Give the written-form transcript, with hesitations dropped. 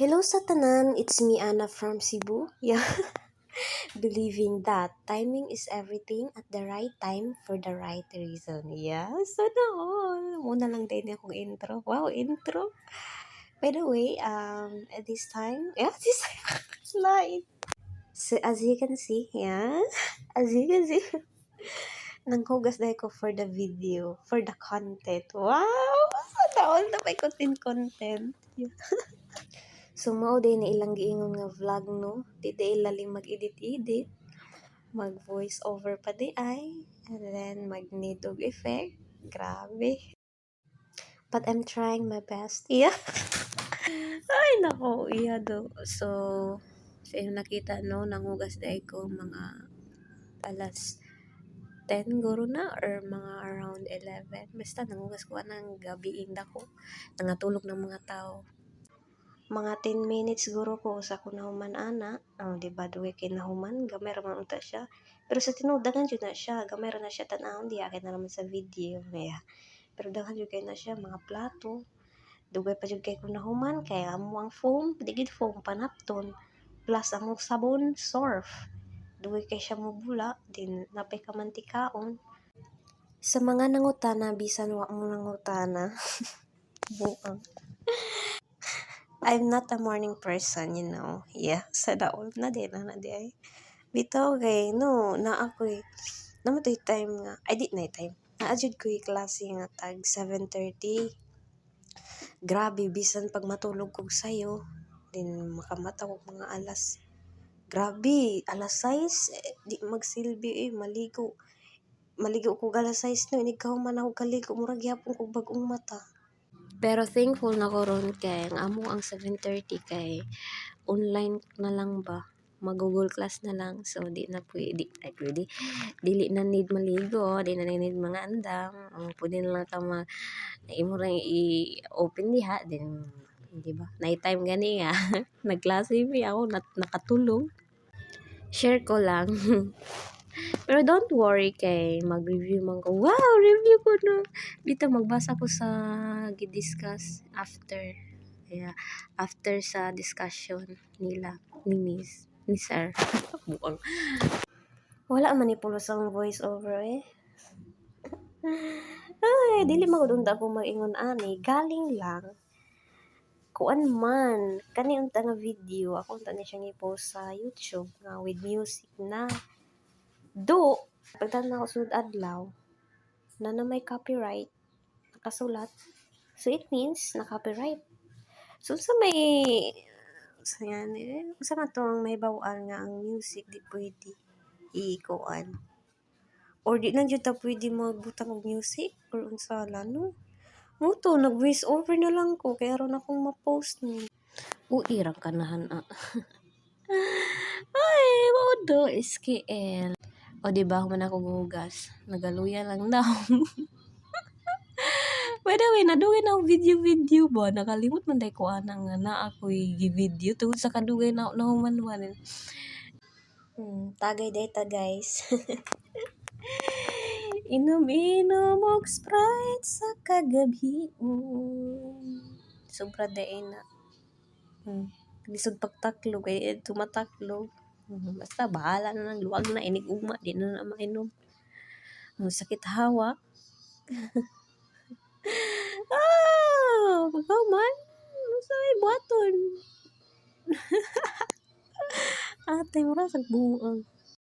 Hello sa tanan, it's me Anna from Cebu. Yeah, believing that timing is everything at the right time for the right reason. Yeah, so all. Muna lang din akong intro. Wow, intro. By the way, at this time, yeah, this slide. So as you can see, yeah, as you can see, nanghugas na ako for the video, for the content. Wow, so all na may content. Yeah. So mao day na ilang giingon nga vlog no, di day lalim mag-edit-edit, mag voice over pa di ay, and then mag need of effect. Grabe. But I'm trying my best. Yeah. Ay nako, iya do. So sa inyo nakita no, nangugas day ko mga alas 10 guro na or mga around 11. Basta nangugas ko ng gabi inda ko. Nangatulog ng mga tao. Mga 10 minutes siguro ko sa ko nahuman ana. Di ba duwe kay nahuman, gamay ra man unta siya. Pero sa tinuod daghan jud na siya, gamay ra na siya tan-awon di akin na naman sa video. Yeah. Pero daghan jud kay na siya mga plato. Dugay pa jud kay ko nahuman kay amo ang foam, digid foam panapton. Plus ang sabon, surf. Dugay kay siya mobula, din napay ka mantikaon. Sa mga nangutana bisan wa mo nangutana. Buang. I'm not a morning person, you know. Yeah, sa daol na din, na di ay. Bitaw kay, no, na ako'y, naman to'y time nga, ay di na time. Naadjud ko'y klase nga tag 7:30. Grabe, bisan pag matulog kog sayo, din makamata ko mga alas. Grabe, alas 6, di magsilbi maligo. Maligo ko alas 6 no, ikaw man ako kaligo, murag yapon kog bagong mata. Pero thankful na ko ron kay ang amo ang 7:30 kay online na lang ba, mag-Google class na lang, so di na pwede, dili na need maligo, di na need mga andam, pwede na lang ka imo lang i-open diha, din di ba night time gani nga nagklase mi ako nakatulog, share ko lang. Pero don't worry kay mag-review man ko. Wow, review ko no. Dito magbasa ko sa gidiscuss after. Yeah, after sa discussion nila ni Sir. Buang. Wala man ni pulos ang voice over eh. Ay, dili magudunda ko mag-ingon ani, galing lang. Kuan man, kani unta nga video, ako unta ni siya i-post sa YouTube nga with music na. Do, pagtanaw ko sunod adlaw, na may copyright, nakasulat. So, it means, na-copyright. So, sa yan, sa nga to, may bawaan nga ang music, di pwede i-ikuan. Or di na dyan ta pwede magbutang og music, or unsala, no? Muto, nag-voice over na lang ko, kaya ron akong ma-post ni. Irang kanahan, Ay, maudo, SKL. O diba, man ako gugas. Nagaluya lang daw. By the way, nadugay na ako video ba? Nakalimot man tayo ko anang na ako'y video. Tungkol sa kadugay na humanwan. Tagay data guys. Inom og Sprite sa kagabi. Sobra day na. Lisod pagtaklog. Tumataklog. Basta bahala na lang. Luwag na inig-ugma. Di na mainom. Sakit hawak. Pagaw man. Sa may buhaton. Ate, mura sa buang.